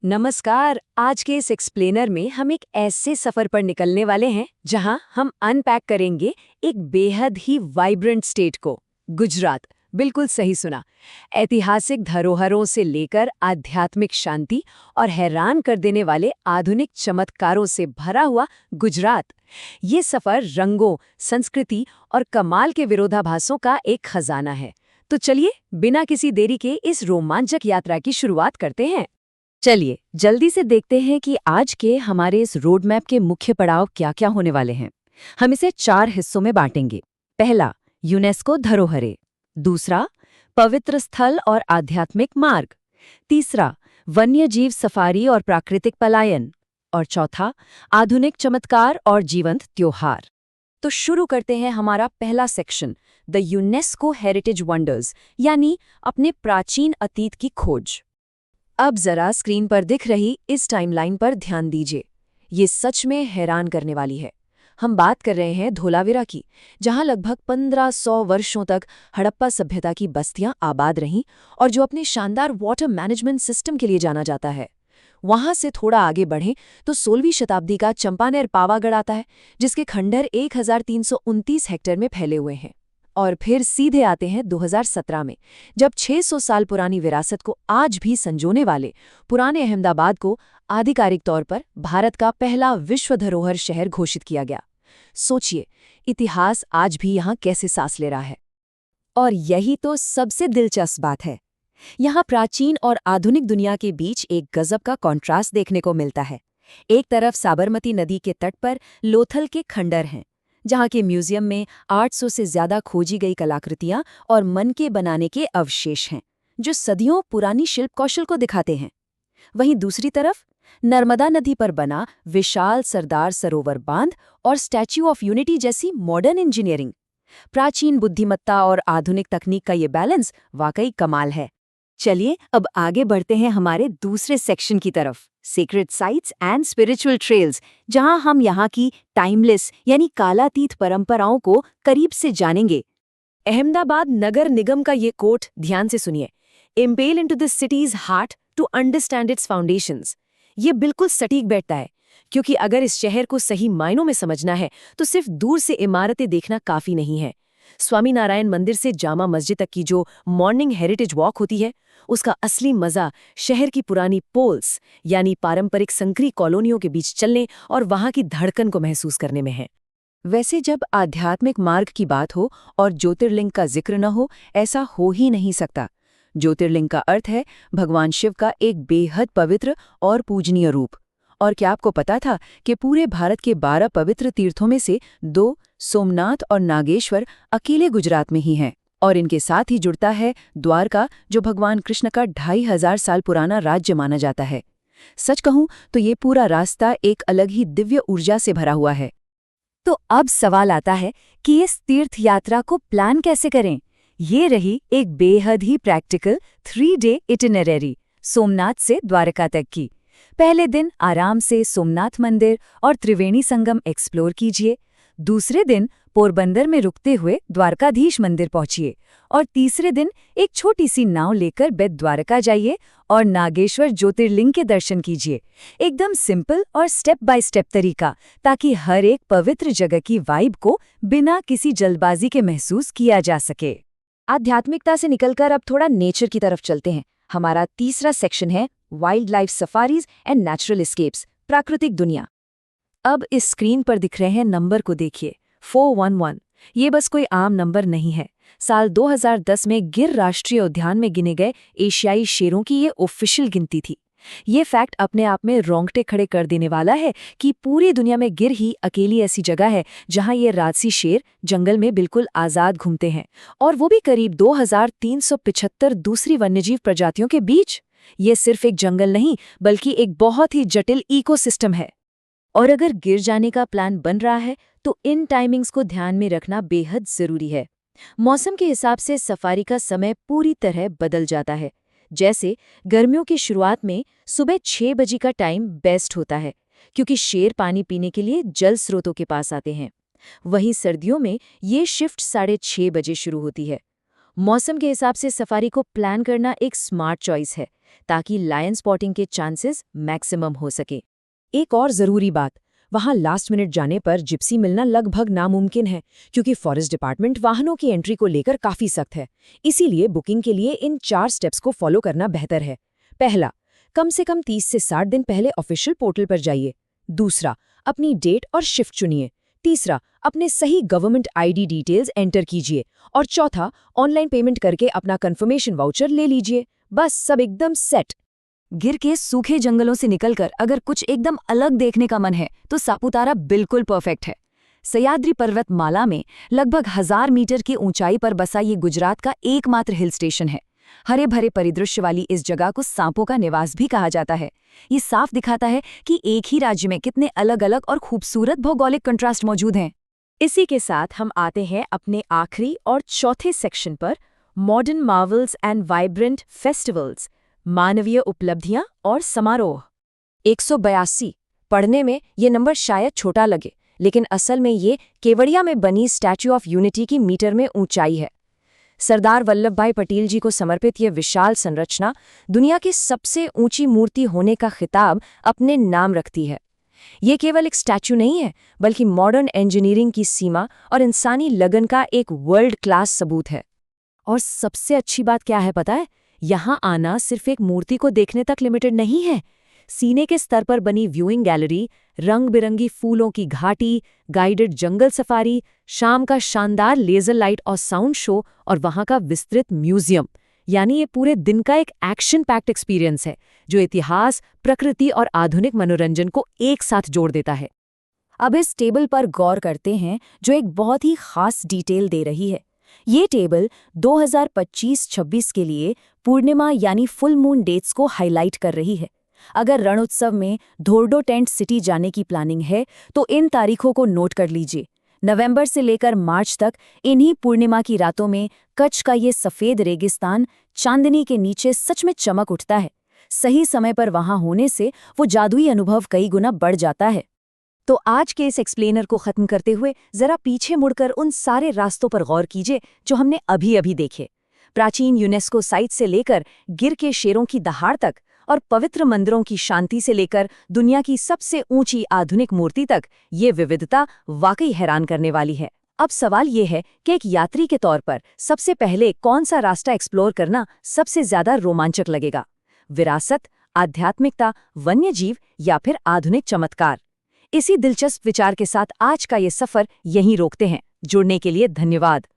नमस्कार। आज के इस एक्सप्लेनर में हम एक ऐसे सफर पर निकलने वाले हैं जहां हम अनपैक करेंगे एक बेहद ही वाइब्रेंट स्टेट को, गुजरात। बिल्कुल सही सुना। ऐतिहासिक धरोहरों से लेकर आध्यात्मिक शांति और हैरान कर देने वाले आधुनिक चमत्कारों से भरा हुआ गुजरात। ये सफर रंगों, संस्कृति और कमाल के विरोधाभासों का एक खजाना है। तो चलिए बिना किसी देरी के इस रोमांचक यात्रा की शुरुआत करते हैं। चलिए जल्दी से देखते हैं कि आज के हमारे इस रोड मैप के मुख्य पड़ाव क्या-क्या होने वाले हैं। हम इसे 4 हिस्सों में बांटेंगे। पहला, यूनेस्को धरोहरें। दूसरा, पवित्र स्थल और आध्यात्मिक मार्ग। तीसरा, वन्यजीव सफारी और प्राकृतिक पलायन। और चौथा, आधुनिक चमत्कार और जीवंत त्योहार। तो शुरू करते हैं हमारा पहला section, the UNESCO heritage wonders, यानी अपने प्राचीन अतीत की खोज। अब जरा स्क्रीन पर दिख रही इस टाइमलाइन पर ध्यान दीजिए। ये सच में हैरान करने वाली है। हम बात कर रहे हैं धोलावीरा की, जहां लगभग 1500 वर्षों तक हड़प्पा सभ्यता की बस्तियां आबाद रहीं और जो अपने शानदार वाटर मैनेजमेंट सिस्टम के लिए जाना जाता है। वहां से थोड़ा आगे बढ़ें तो 16वीं शताब्दी का चंपानेर पावागढ़ आता है, जिसके खंडर 1329 हेक्टेयर में फैले हुए हैं। और फिर सीधे आते हैं 2017 में, जब 600 साल पुरानी विरासत को आज भी संजोने वाले पुराने अहमदाबाद को आधिकारिक तौर पर भारत का पहला विश्व धरोहर शहर घोषित किया गया। सोचिए, इतिहास आज भी यहाँ कैसे सांस ले रहा है। और यही तो सबसे दिलचस्प बात है। यहाँ प्राचीन और आधुनिक दुनिया के बीच एक गजब का कॉन्ट्रास्ट देखने को मिलता है। एक तरफ साबरमती नदी के तट पर लोथल के खंडर हैं, जहाँ के म्यूजियम में 800 से ज्यादा खोजी गई कलाकृतियां और मन के बनाने के अवशेष हैं, जो सदियों पुरानी शिल्प कौशल को दिखाते हैं। वहीं दूसरी तरफ नर्मदा नदी पर बना विशाल सरदार सरोवर बांध और स्टैच्यू ऑफ यूनिटी जैसी मॉडर्न इंजीनियरिंग। प्राचीन बुद्धिमत्ता और आधुनिक तकनीक का ये बैलेंस वाकई कमाल है। चलिए अब आगे बढ़ते हैं हमारे दूसरे सेक्शन की तरफ, secret sites and spiritual trails, जहां हम यहाँ की टाइमलेस यानी कालातीत परंपराओं को करीब से जानेंगे। अहमदाबाद नगर निगम का ये कोट ध्यान से सुनिए, impel into the city's heart to understand its foundations. ये बिल्कुल सटीक बैठता है, क्योंकि अगर इस शहर को सही मायनों में समझना है तो सिर्फ दूर से इमारतें देखना काफी नहीं है। स्वामीनारायण मंदिर से जामा मस्जिद तक की जो मॉर्निंग हेरिटेज वॉक होती है, उसका असली मजा शहर की पुरानी पोल्स यानी पारंपरिक संकरी कॉलोनियों के बीच चलने और वहां की धड़कन को महसूस करने में है। वैसे जब आध्यात्मिक मार्ग की बात हो और ज्योतिर्लिंग का जिक्र न हो, ऐसा हो ही नहीं सकता। ज्योतिर्लिंग का अर्थ है भगवान शिव का एक बेहद पवित्र और पूजनीय रूप। और क्या आपको पता था कि पूरे भारत के 12 पवित्र तीर्थों में से 2, सोमनाथ और नागेश्वर, अकेले गुजरात में ही हैं। और इनके साथ ही जुड़ता है द्वारका, जो भगवान कृष्ण का 2500 साल पुराना राज्य माना जाता है। सच कहूं तो ये पूरा रास्ता एक अलग ही दिव्य ऊर्जा से भरा हुआ है। तो अब सवाल आता है कि इस तीर्थ यात्रा को प्लान कैसे करें। ये रही एक बेहद ही प्रैक्टिकल 3 डे इटिनररी, सोमनाथ से द्वारका तक की। पहले दिन आराम से सोमनाथ मंदिर और त्रिवेणी संगम एक्सप्लोर कीजिए। दूसरे दिन पोरबंदर में रुकते हुए द्वारकाधीश मंदिर पहुंचिए। और तीसरे दिन एक छोटी सी नाव लेकर बेट द्वारका जाइए और नागेश्वर ज्योतिर्लिंग के दर्शन कीजिए। एकदम सिंपल और स्टेप बाय स्टेप तरीका, ताकि हर एक पवित्र जगह की वाइब को बिना किसी जल्दबाजी के महसूस किया जा सके। आध्यात्मिकता से निकलकर अब थोड़ा नेचर की तरफ चलते हैं। हमारा तीसरा सेक्शन है wild life safaris and natural escapes, प्राकृतिक दुनिया। अब इस स्क्रीन पर दिख रहे हैं नंबर को देखिए, 411। ये बस कोई आम नंबर नहीं है। साल 2010 में गिर राष्ट्रीय उद्यान में गिने गए एशियाई शेरों की ये ऑफिशियल गिनती थी। ये फैक्ट अपने आप में रोंगटे खड़े कर देने वाला है कि पूरी दुनिया में गिर ही अकेली ऐसी जगह है जहां ये राजसी शेर जंगल में बिल्कुल आजाद घूमते हैं, और वो भी करीब 2375 दूसरी वन्यजीव प्रजातियों के बीच। ये सिर्फ एक जंगल नहीं, बल्कि एक बहुत ही जटिल इकोसिस्टम है। और अगर गिर जाने का प्लान बन रहा है तो इन टाइमिंग्स को ध्यान में रखना बेहद जरूरी है। मौसम के हिसाब से सफारी का समय पूरी तरह बदल जाता है। जैसे गर्मियों की शुरुआत में सुबह 6 बजे का टाइम बेस्ट होता है, क्योंकि शेर पानी पीने के लिए जल स्रोतों के पास आते हैं। वहीं सर्दियों में ये शिफ्ट 6:30 बजे शुरू होती है। मौसम के हिसाब से सफारी को प्लान करना एक स्मार्ट चॉइस है, ताकि लायन स्पॉटिंग के चांसेस मैक्सिमम हो सके। एक और ज़रूरी बात, वहाँ लास्ट मिनट जाने पर जिप्सी मिलना लगभग नामुमकिन है, क्योंकि फॉरेस्ट डिपार्टमेंट वाहनों की एंट्री को लेकर काफ़ी सख्त है। इसीलिए बुकिंग के लिए इन 4 स्टेप्स को फॉलो करना बेहतर है। पहला, कम से कम 30 से 60 दिन पहले ऑफिशियल पोर्टल पर जाइए। दूसरा, अपनी डेट और शिफ्ट चुनिए। तीसरा, अपने सही गवर्नमेंट आईडी डिटेल्स एंटर कीजिए। और चौथा, ऑनलाइन पेमेंट करके अपना कंफर्मेशन वाउचर ले लीजिए। बस सब एकदम सेट। गिर के सूखे जंगलों से निकलकर अगर कुछ एकदम अलग देखने का मन है तो सापुतारा बिल्कुल परफेक्ट है। सह्याद्री पर्वतमाला में लगभग 1000 मीटर की ऊंचाई पर बसा ये गुजरात का एकमात्र हिल स्टेशन है। हरे भरे परिदृश्य वाली इस जगह को सांपों का निवास भी कहा जाता है। ये साफ दिखाता है कि एक ही राज्य में कितने अलग अलग और खूबसूरत भौगोलिक कंट्रास्ट मौजूद हैं। इसी के साथ हम आते हैं अपने आखिरी और चौथे सेक्शन पर, modern Marvels and vibrant festivals, मानवीय उपलब्धियां और समारोह। 182 पढ़ने में ये नंबर शायद छोटा लगे, लेकिन असल में ये केवड़िया में बनी स्टैच्यू ऑफ यूनिटी की मीटर में ऊंचाई है। सरदार वल्लभ भाई पटेल जी को समर्पित ये विशाल संरचना दुनिया की सबसे ऊंची मूर्ति होने का खिताब अपने नाम रखती है। ये केवल एक स्टैच्यू नहीं है, बल्कि मॉडर्न इंजीनियरिंग की सीमा और इंसानी लगन का एक वर्ल्ड क्लास सबूत है। और सबसे अच्छी बात क्या है पता है? यहाँ आना सिर्फ एक मूर्ति को देखने तक लिमिटेड नहीं है। सीने के स्तर पर बनी व्यूइंग गैलरी, रंग बिरंगी फूलों की घाटी, गाइडेड जंगल सफारी, शाम का शानदार लेजर लाइट और साउंड शो और वहाँ का विस्तृत म्यूजियम, यानी ये पूरे दिन का एक एक्शन पैक्ड एक्सपीरियंस है जो इतिहास, प्रकृति और आधुनिक मनोरंजन को एक साथ जोड़ देता है। अब इस टेबल पर गौर करते हैं जो एक बहुत ही खास डिटेल दे रही है। ये टेबल 2025-26 के लिए पूर्णिमा यानी फुल मून डेट्स को हाईलाइट कर रही है। अगर रण उत्सव में धोर्डो टेंट सिटी जाने की प्लानिंग है तो इन तारीखों को नोट कर लीजिए। नवंबर से लेकर मार्च तक इन्हीं पूर्णिमा की रातों में कच्छ का ये सफ़ेद रेगिस्तान चांदनी के नीचे सच में चमक उठता है। सही समय पर वहां होने से वो जादुई अनुभव कई गुना बढ़ जाता है। तो आज के इस एक्सप्लेनर को खत्म करते हुए जरा पीछे मुड़कर उन सारे रास्तों पर गौर कीजिए जो हमने अभी अभी देखे। प्राचीन यूनेस्को साइट से लेकर गिर के शेरों की दहाड़ तक, और पवित्र मंदिरों की शांति से लेकर दुनिया की सबसे ऊंची आधुनिक मूर्ति तक, ये विविधता वाकई हैरान करने वाली है। अब सवाल ये है कि एक यात्री के तौर पर सबसे पहले कौन सा रास्ता एक्सप्लोर करना सबसे ज्यादा रोमांचक लगेगा? विरासत, आध्यात्मिकता, वन्यजीव या फिर आधुनिक चमत्कार? इसी दिलचस्प विचार के साथ आज का ये सफर यहीं रोकते हैं। जुड़ने के लिए धन्यवाद।